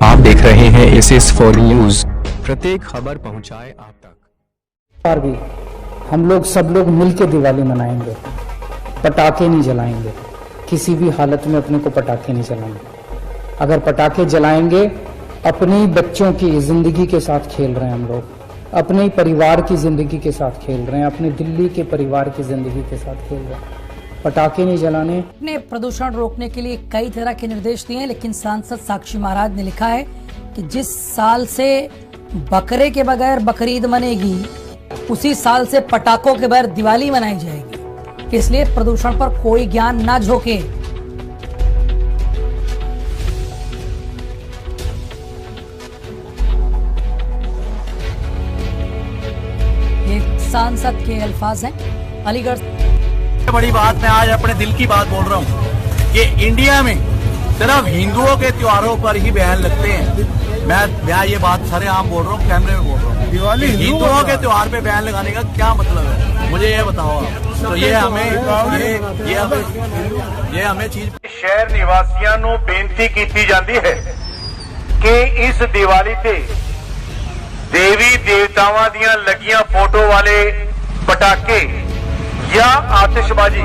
आप देख रहे हैं SS4 न्यूज। प्रत्येक खबर पहुंचाए आप तक। बार भी हम लोग सब लोग मिलकर दिवाली मनाएंगे, पटाखे नहीं जलाएंगे, किसी भी हालत में अपने को पटाखे नहीं जलाएंगे। अगर पटाखे जलाएंगे अपने बच्चों की जिंदगी के साथ खेल रहे हैं हम लोग, अपने परिवार की जिंदगी के साथ खेल रहे हैं, अपने दिल्ली के परिवार की जिंदगी के साथ खेल रहे हैं। पटाखे नहीं जलाने। ने प्रदूषण रोकने के लिए कई तरह के निर्देश दिए हैं, लेकिन सांसद साक्षी महाराज ने लिखा है कि जिस साल से बकरे के बगैर बकरीद मनेगी उसी साल से पटाखों के बगैर दिवाली मनाई जाएगी, इसलिए प्रदूषण पर कोई ज्ञान ना झोंके। ये सांसद के अल्फाज हैं। अलीगढ़ बड़ी बात, मैं आज अपने दिल की बात बोल रहा हूँ कि इंडिया में सिर्फ हिंदुओं के त्योहारों पर ही बैन लगते हैं। मैं ये बात सरेआम बोल रहा हूँ, कैमरे में बोल रहा हूँ। दिवाली हिंदुओं के त्योहार पे बैन लगाने का क्या मतलब है, मुझे ये बताओ आप। तो ये हमें चीज शहर निवासियों ਨੂੰ ਬੇਨਤੀ ਕੀਤੀ ਜਾਂਦੀ ਹੈ ਕਿ ਇਸ ਦੀਵਾਲੀ ਤੇ ਦੇਵੀ ਦੇਵਤਾਵਾਂ ਦੀਆਂ ਲੱਗੀਆਂ ਫੋਟੋ ਵਾਲੇ ਪਟਾਕੇ या आतिशबाजी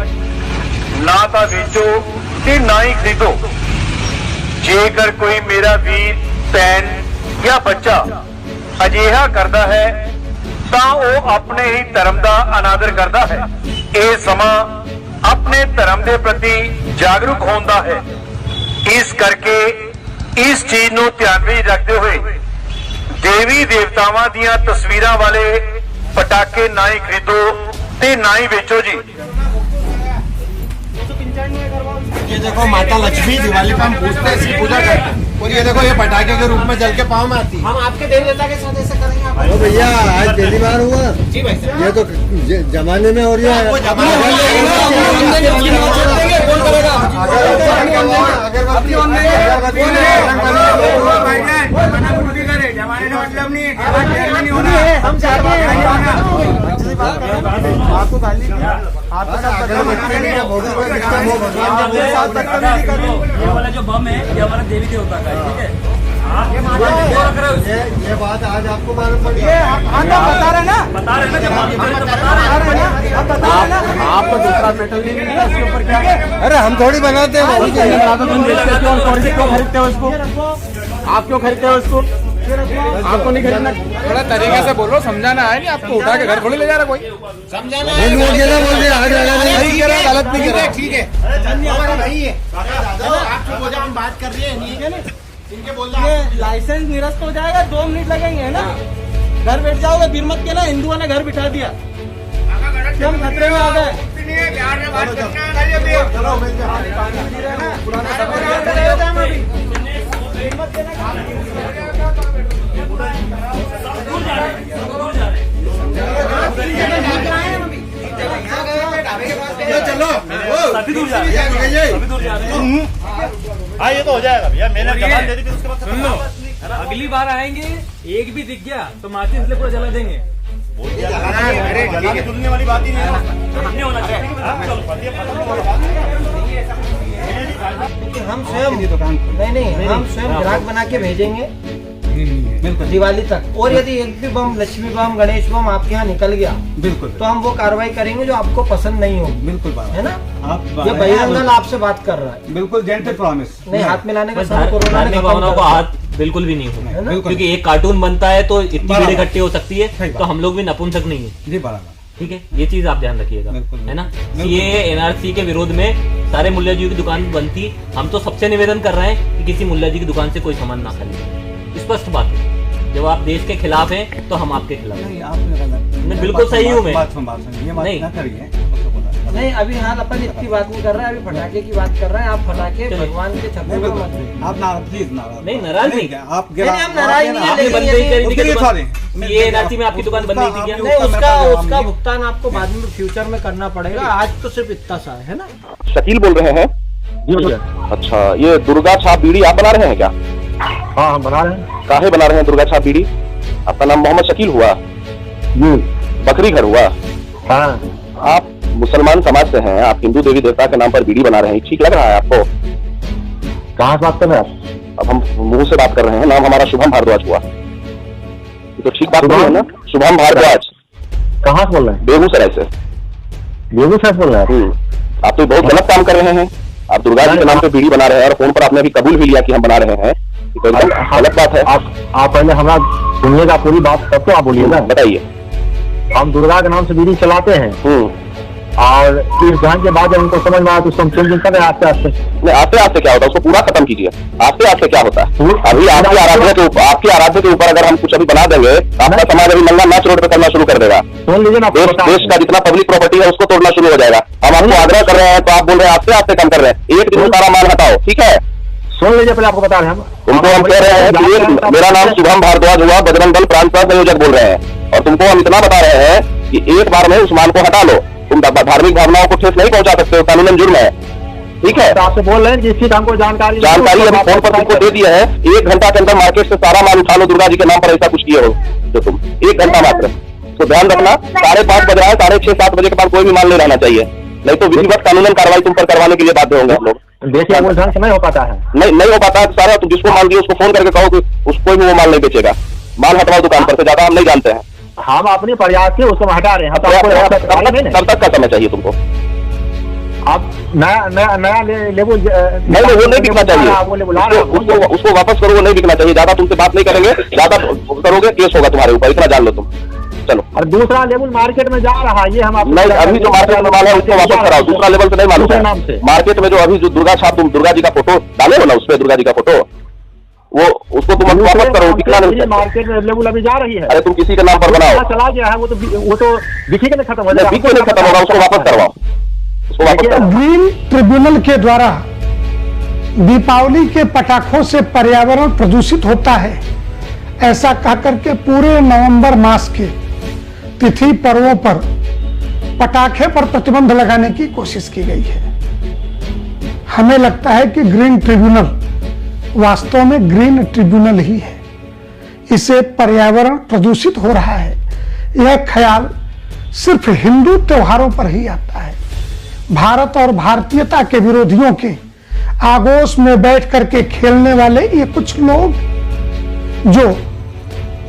ना तो बेचो ते ना ही खरीदो। जेकर कोई मेरा वीर भैन या बच्चा अजिहा करता है तो वह अपने ही धर्म का अनादर करता है। यह समा अपने धर्म के प्रति जागरूक होता है। इस करके इस चीज को ध्यान में रखते हुए देवी देवतावां दियां तस्वीरां वाले पटाखे ना ही खरीदो ते ना ही बेचो जी। ये देखो माता लक्ष्मी दिवाली पर हम पूजते हैं, इसकी पूजा करते हैं, और ये देखो ये पटाखे के रूप में जल के पाँव में आती है। हम आपके देवी देवता के साथ ऐसे करेंगे। अरे भैया आज पहली बार हुआ जी भाई, ये तो जमाने में और आपको गाली ये वाला जो बम है ये हमारा देवी देवता का है, ठीक है। ये बात आज आपको मालूम पड़ी। बता रहे ना आप तो दूसरा मेटल नहीं मिला उसके ऊपर क्या। अरे हम थोड़ी बनाते हैं, क्यों खरीदते हो इसको, आप क्यों खरीदते हो इसको, आपको नहीं खरीदना। थोड़ा तरीके से बोल रहा हूँ, समझाना है नहीं आपको, उठा के घर थोड़ी ले जा रहा कोई, समझाना है। गलत नहीं कर रहा, ठीक है भाई है आप हम बात कर रहे हैं, इनके बोल रहे हैं लाइसेंस निरस्त हो जाएगा, 2 मिनट लगेंगे है ना, घर बैठ जाओगे। फिर मत कहना हिंदुओं ने घर बिठा दिया, हम खतरे में आ गए। चलो हाँ ये तो हो जाएगा भैया, मैंने जवाब दे दी थी उसके बाद। सुन लो, अगली बार आएंगे एक भी दिख गया तो माचिस इसलिए पूरा जला देंगे। तुलने वाली बात ही नहीं है, नहीं होना चाहिए। हम स्वयं दुकान नहीं हम स्वयं ग्राहक बना के भेजेंगे बिल्कुल दिवाली तक। और यदि एक भी बम, लक्ष्मी बम, गणेश बम आपके यहाँ निकल गया बिल्कुल, तो हम वो कार्रवाई करेंगे जो आपको पसंद नहीं होगी। बिल्कुल है ना, आप ये बजरंग आपसे बात कर रहा है। बिल्कुल जेंटल प्रॉमिस नहीं, हाथ मिलाने का धार्मिक भावनाओं का हाथ बिल्कुल भी नहीं होगा, क्योंकि एक कार्टून बनता है तो इतनी भीड़ इकट्ठी हो सकती है, तो हम लोग भी नपुंसक नहीं है जी, बराबर, ठीक है। ये चीज आप ध्यान रखिएगा, है ना। ये NRC के विरोध में सारे मुल्ला जी की दुकान बंद थी। हम तो सबसे निवेदन कर रहे हैं कि किसी मुल्ला जी की दुकान से कोई सामान ना खरीदे, स्पष्ट बात है। जब आप देश के खिलाफ हैं तो हम आपके खिलाफ हैं। बिल्कुल सही हूँ मैं, नहीं अभी हाल अपन इतनी बात नहीं कर रहे हैं, अभी पटाखे की बात कर रहे हैं। आप पटाखे भगवान के छपे में मत, आप प्लीज नहीं नाराज नहीं, आप नाराज नहीं, आपने बंद नहीं करी। ये NRC में आपकी दुकान बंद नहीं थी क्या? नहीं, उसका भुगतान आपको बाद में फ्यूचर में करना पड़ेगा, आज तो सिर्फ इतना सा है ना। शकील बोल रहे हैं जी भैया। अच्छा, ये दुर्गा छाप बीड़ी आप बना रहे हैं क्या? हाँ हम बना रहे हैं। काहे बना रहे हैं दुर्गा छाप बीड़ी? आपका नाम मोहम्मद शकील हुआ जी, बकरी घर हुआ। हाँ, आप मुसलमान समाज से हैं, आप हिंदू देवी देवता के नाम पर बीड़ी बना रहे हैं, ठीक लग रहा है आपको? कहाँ से बात कर रहे हैं आप? अब हम मुंह से बात कर रहे हैं, नाम हमारा शुभम भारद्वाज हुआ, तो ठीक बात नहीं है ना? शुभम भारद्वाज। कहाँ से बोल रहे हैं? बेगूसराय से। बेगूसराय से बोल रहे हैं? आप तो बहुत गलत काम कर रहे हैं। आप दुर्गा जी के नाम पे वीडियो बना रहे हैं और फोन पर आपने भी कबूल भी लिया कि हम बना रहे हैं, तो एकदम गलत बात है। आप पहले हमारा सुनिएगा पूरी बात, तब तो आप बोलिएगा। बताइए। हम दुर्गा के नाम से वीडियो चलाते हैं और इस ध्यान के बाद जब उनको समझ में आया तो हम चेंज कर रहे हैं आस्ते आस्ते। नहीं, आस्ते आस्ते क्या होता है उसको पूरा खत्म कीजिए। आस्ते आस्ते क्या होता है? अभी आपकी आराध्य के ऊपर अगर हम कुछ अभी बना देंगे, आपका समाज अभी नंगा नाच रोड पे करना शुरू कर देगा। सुन लीजिए ना, देश का जितना पब्लिक प्रॉपर्टी है उसको तोड़ना शुरू हो जाएगा। हम आपको आग्रह कर रहे हैं तो आप बोल रहे हैं आस्ते आस्ते कम कर रहे हैं। एक दिन में सारा माल हटाओ, ठीक है? सुन लीजिए, पहले आपको बता रहे हैं तुमको हम कह रहे हैं कि मेरा नाम शुभम भारद्वाज हुआ, बजरंग दल प्रांत संयोजक बोल रहे हैं, और तुमको हम इतना बता रहे हैं कि एक बार में उस माल को हटा लो। तुम धार्मिक भावनाओं को ठेस नहीं पहुंचा सकते हो, कानूनन जुर्म है, ठीक है? तो आपसे बोल रहे हैं जिसकी हमको जानकारी अभी फोन पर तुमको दे दिया है। 1 घंटा के अंदर मार्केट से सारा माल उठा लो दुर्गा जी के नाम पर, ऐसा कुछ किए हो तो तुम 1 घंटा मात्र। तो ध्यान रखना, 5:30 बज रहा है, 6:30-7 बजे के बाद कोई भी माल नहीं रहना चाहिए, नहीं तो विधिवत कानूनन कार्रवाई तुम पर करवाने के लिए बाध्य होंगे हम लोग। देखिए वो ढंग से नहीं हो पाता है, नहीं हो पाता है सारा। तुम जिसको माल दिए उसको फोन करके कहो कि उसको भी वो माल नहीं बेचेगा। माल हटवाओ दुकान पर से, ज्यादा हम नहीं जानते हैं। हम अपने प्रयास से उसको हटा रहे हैं। तब तक का समय चाहिए तुमको? आप नया लेबल नहीं, वो नहीं बिकना चाहिए, उसको वापस करो, वो नहीं बिकना चाहिए। ज्यादा तुमसे बात नहीं करेंगे, ज्यादा करोगे केस होगा तुम्हारे ऊपर, इतना जान लो तुम। चलो। और दूसरा लेवल मार्केट में जा रहा है, ये हम आपको नहीं, अभी जो मार्केट में माल है उसको वापस कराओ। दूसरा लेवल से नहीं मालूम है नाम से। मार्केट में जो अभी जो दुर्गा छाप, तुम दुर्गा जी का फोटो डाले हो ना, उसपे दुर्गा जी का फोटो, वो उसको तुम वापस करो, बिकना नहीं। मार्केट में लेवल अभी जा रही है। अरे तुम किसी के नाम पर बनाओ, चला गया है वो तो बिकी के खत्म हो जाएगा, बिकी नहीं खत्म होगा, उसको वापस करवाओ, उसको वापस करवाओ। ग्रीन ट्रिब्यूनल के द्वारा दीपावली के पटाखों से पर्यावरण प्रदूषित होता है, ऐसा कहकर के पूरे नवंबर मास के तिथि पर्वों पर पटाखे पर प्रतिबंध लगाने की कोशिश की गई है। हमें लगता है कि ग्रीन ट्रिब्यूनल वास्तव में ग्रीन ट्रिब्यूनल ही है, इससे पर्यावरण प्रदूषित हो रहा है। यह ख्याल सिर्फ हिंदू त्योहारों पर ही आता है। भारत और भारतीयता के विरोधियों के आगोश में बैठ करके खेलने वाले ये कुछ लोग जो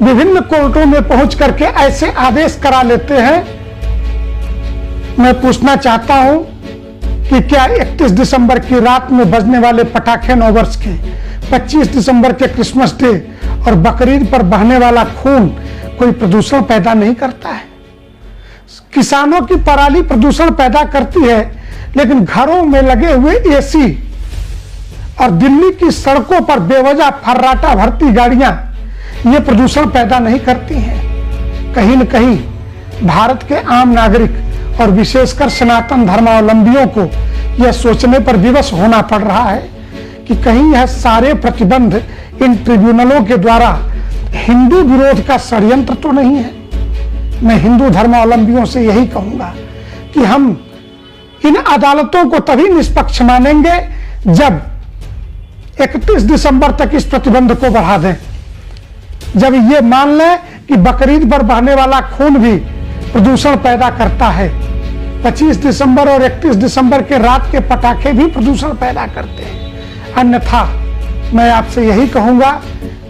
विभिन्न कोर्टों में पहुंच करके ऐसे आदेश करा लेते हैं, मैं पूछना चाहता हूं कि क्या 31 दिसंबर की रात में बजने वाले पटाखे नववर्ष के, 25 दिसंबर के क्रिसमस डे और बकरीद पर बहने वाला खून कोई प्रदूषण पैदा नहीं करता है? किसानों की पराली प्रदूषण पैदा करती है, लेकिन घरों में लगे हुए एसी और दिल्ली की सड़कों पर बेवजह फर्राटा भरती गाड़ियां ये प्रदूषण पैदा नहीं करती हैं। कहीं न कहीं भारत के आम नागरिक और विशेषकर सनातन धर्मावलंबियों को यह सोचने पर विवश होना पड़ रहा है कि कहीं यह सारे प्रतिबंध इन ट्रिब्यूनलों के द्वारा हिंदू विरोध का षड्यंत्र तो नहीं है। मैं हिंदू धर्मावलंबियों से यही कहूंगा कि हम इन अदालतों को तभी निष्पक्ष मानेंगे जब 31 दिसंबर तक इस प्रतिबंध को बढ़ा दें, जब ये मान लें कि बकरीद पर बहने वाला खून भी प्रदूषण पैदा करता है, 25 दिसंबर और 31 दिसंबर के रात के पटाखे भी प्रदूषण पैदा करते हैं। अन्यथा मैं आपसे यही कहूंगा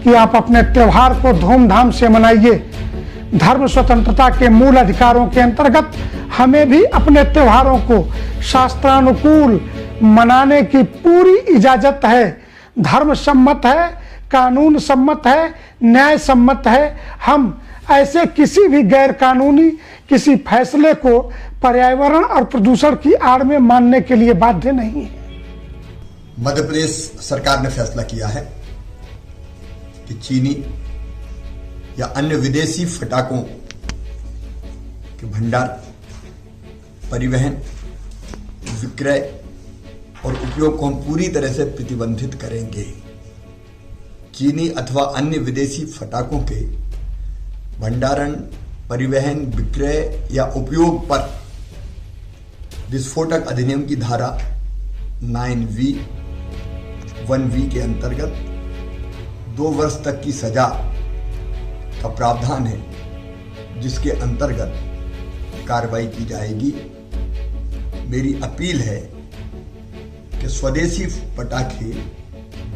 कि आप अपने त्योहार को धूमधाम से मनाइए। धर्म स्वतंत्रता के मूल अधिकारों के अंतर्गत हमें भी अपने त्योहारों को शास्त्रानुकूल मनाने की पूरी इजाजत है। धर्म सम्मत है, कानून सम्मत है, न्याय सम्मत है। हम ऐसे किसी भी गैर कानूनी किसी फैसले को पर्यावरण और प्रदूषण की आड़ में मानने के लिए बाध्य नहीं है। मध्य प्रदेश सरकार ने फैसला किया है कि चीनी या अन्य विदेशी फटाकों के भंडार, परिवहन, विक्रय और उपयोग को हम पूरी तरह से प्रतिबंधित करेंगे। चीनी अथवा अन्य विदेशी फटाकों के भंडारण, परिवहन, विक्रय या उपयोग पर विस्फोटक अधिनियम की धारा 9V 1V के अंतर्गत 2 वर्ष तक की सजा का प्रावधान है, जिसके अंतर्गत कार्रवाई की जाएगी। मेरी अपील है कि स्वदेशी पटाखे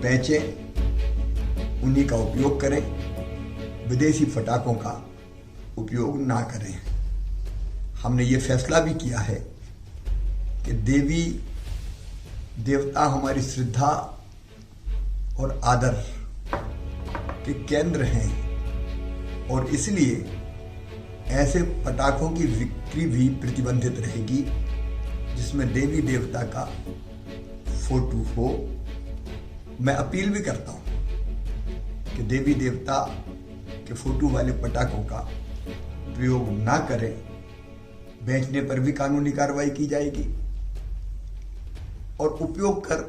बेचें उन्हीं का उपयोग करें, विदेशी पटाखों का उपयोग ना करें। हमने ये फैसला भी किया है कि देवी देवता हमारी श्रद्धा और आदर के केंद्र हैं और इसलिए ऐसे पटाखों की बिक्री भी प्रतिबंधित रहेगी जिसमें देवी देवता का फोटो हो। मैं अपील भी करता हूं कि देवी देवता के फोटो वाले पटाखों का प्रयोग ना करें। बेचने पर भी कानूनी कार्रवाई की जाएगी और उपयोग कर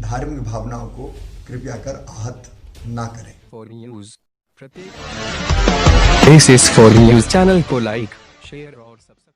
धार्मिक भावनाओं को कृपया कर आहत ना करें। फॉर न्यूज प्रत्येक this is for news channel को लाइक शेयर और सब्सक्राइब